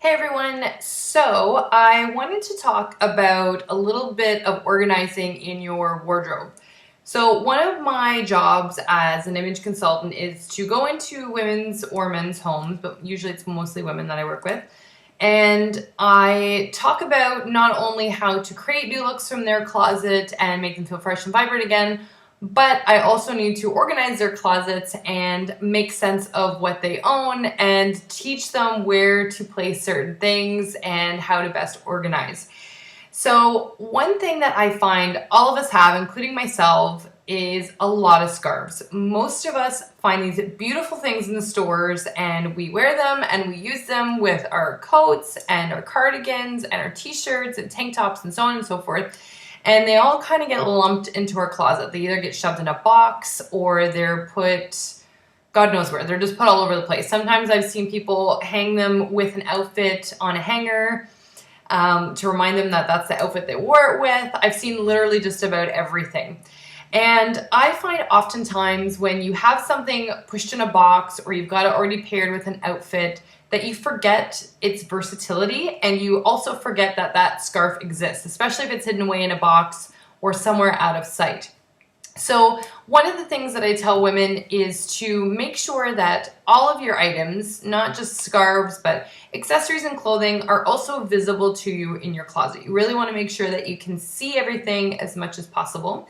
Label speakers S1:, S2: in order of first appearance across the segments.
S1: Hey everyone, so I wanted to talk about a little bit of organizing in your wardrobe. So one of my jobs as an image consultant is to go into women's or men's homes, but usually it's mostly women that I work with. And I talk about not only how to create new looks from their closet and make them feel fresh and vibrant again, but I also need to organize their closets and make sense of what they own and teach them where to place certain things and how to best organize. So, one thing that I find all of us have, including myself, is a lot of scarves. Most of us find these beautiful things in the stores and we wear them and we use them with our coats and our cardigans and our t-shirts and tank tops and so on and so forth. And they all kind of get lumped into our closet. They either get shoved in a box or they're put, God knows where. They're just put all over the place. Sometimes I've seen people hang them with an outfit on a hanger to remind them that that's the outfit they wore it with. I've seen literally just about everything. And I find oftentimes when you have something pushed in a box or you've got it already paired with an outfit, that you forget its versatility and you also forget that that scarf exists, especially if it's hidden away in a box or somewhere out of sight. So one of the things that I tell women is to make sure that all of your items, not just scarves, but accessories and clothing, are also visible to you in your closet. You really want to make sure that you can see everything as much as possible.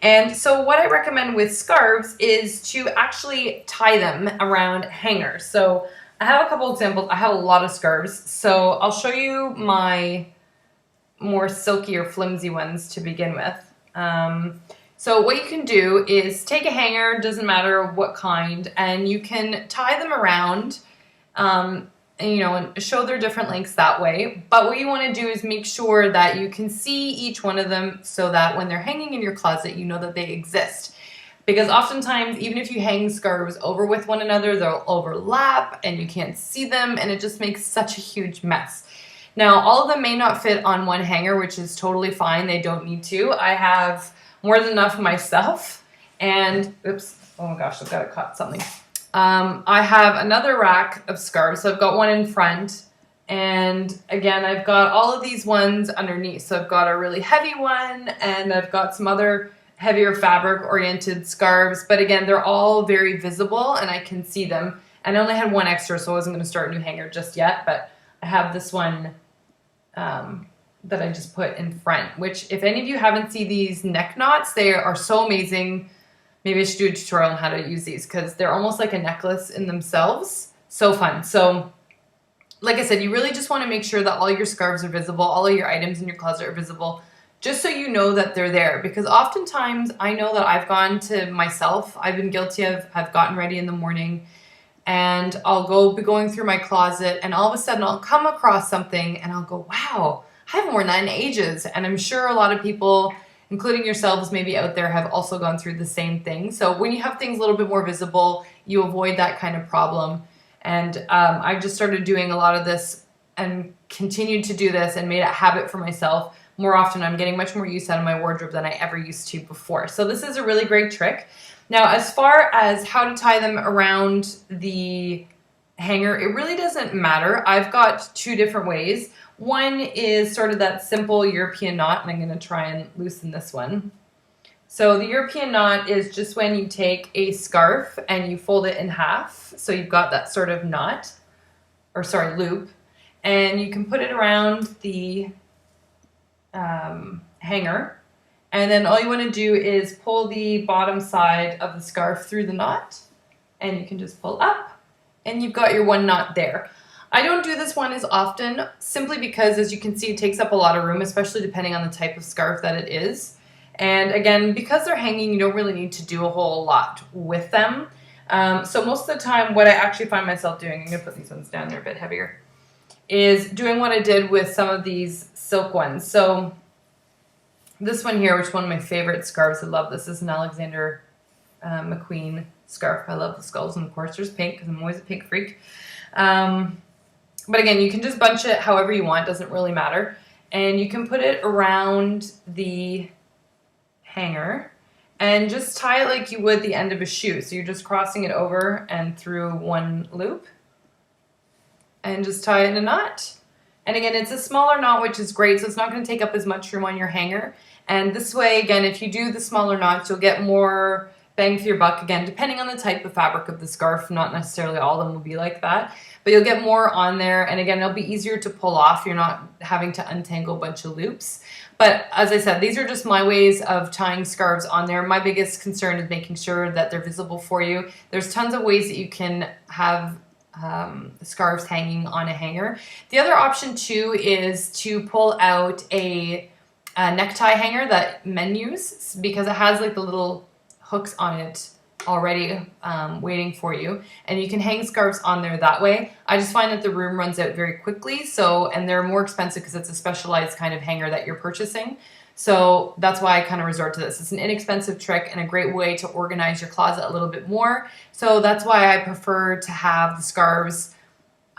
S1: And so what I recommend with scarves is to actually tie them around hangers. So I have a couple examples. I have a lot of scarves. So I'll show you my more silky or flimsy ones to begin with. So what you can do is take a hanger, doesn't matter what kind, and you can tie them around and show their different lengths that way. But what you want to do is make sure that you can see each one of them so that when they're hanging in your closet, you know that they exist. Because oftentimes, even if you hang scarves over with one another, they'll overlap and you can't see them, and it just makes such a huge mess. Now, all of them may not fit on one hanger, which is totally fine. They don't need to. I have more than enough myself. And, oops, oh my gosh, I've got to cut something. I have another rack of scarves. So I've got one in front. And again, I've got all of these ones underneath. So I've got a really heavy one and I've got some other heavier fabric oriented scarves, but again, they're all very visible and I can see them. And I only had one extra, so I wasn't going to start a new hanger just yet, but I have this one that I just put in front, which if any of you haven't seen these neck knots, they are so amazing. Maybe I should do a tutorial on how to use these because they're almost like a necklace in themselves. So fun. So like I said, you really just want to make sure that all your scarves are visible, all of your items in your closet are visible, just so you know that they're there. Because oftentimes I know that I've gone to myself, I've been guilty of, I've gotten ready in the morning and I'll be going through my closet and all of a sudden I'll come across something and I'll go, wow, I haven't worn that in ages. And I'm sure a lot of people, including yourselves maybe out there, have also gone through the same thing. So when you have things a little bit more visible, you avoid that kind of problem. And I've just started doing a lot of this and continued to do this and made it a habit for myself. More often, I'm getting much more use out of my wardrobe than I ever used to before. So this is a really great trick. Now, as far as how to tie them around the hanger, it really doesn't matter. I've got two different ways. One is sort of that simple European knot, and I'm going to try and loosen this one. So the European knot is just when you take a scarf and you fold it in half. So you've got that sort of knot, loop, and you can put it around the hanger, and then all you want to do is pull the bottom side of the scarf through the knot, and you can just pull up, and you've got your one knot there. I don't do this one as often, simply because, as you can see, it takes up a lot of room, especially depending on the type of scarf that it is. And again, because they're hanging, you don't really need to do a whole lot with them. So most of the time, what I actually find myself doing, I'm going to put these ones down, they're a bit heavier, is doing what I did with some of these silk ones. So this one here, which is one of my favorite scarves, I love this. This is an Alexander McQueen scarf. I love the skulls, and of course there's pink because I'm always a pink freak. But again, you can just bunch it however you want, doesn't really matter. And you can put it around the hanger and just tie it like you would the end of a shoe. So you're just crossing it over and through one loop. and just tie it in a knot. And again, it's a smaller knot, which is great, so it's not going to take up as much room on your hanger. And this way, again, if you do the smaller knots, you'll get more bang for your buck, again, depending on the type of fabric of the scarf. Not necessarily all of them will be like that, but you'll get more on there. And again, it'll be easier to pull off. You're not having to untangle a bunch of loops. But as I said, these are just my ways of tying scarves on there. My biggest concern is making sure that they're visible for you. There's tons of ways that you can have scarves hanging on a hanger. The other option too is to pull out a necktie hanger that men use, because it has like the little hooks on it already waiting for you, and you can hang scarves on there that way. I just find that the room runs out very quickly, and they're more expensive because it's a specialized kind of hanger that you're purchasing. So that's why I kind of resort to this. It's an inexpensive trick and a great way to organize your closet a little bit more. So that's why I prefer to have the scarves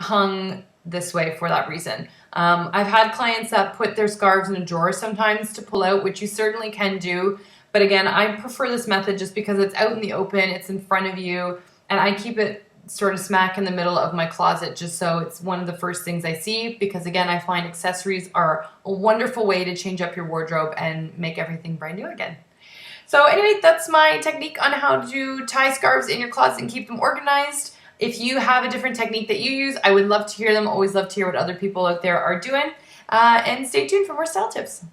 S1: hung this way for that reason. I've had clients that put their scarves in a drawer sometimes to pull out, which you certainly can do. But again, I prefer this method just because it's out in the open, it's in front of you, and I keep it sort of smack in the middle of my closet just so it's one of the first things I see, because again, I find accessories are a wonderful way to change up your wardrobe and make everything brand new again. So anyway, that's my technique on how to tie scarves in your closet and keep them organized. If you have a different technique that you use, I would love to hear them. Always love to hear what other people out there are doing. And stay tuned for more style tips.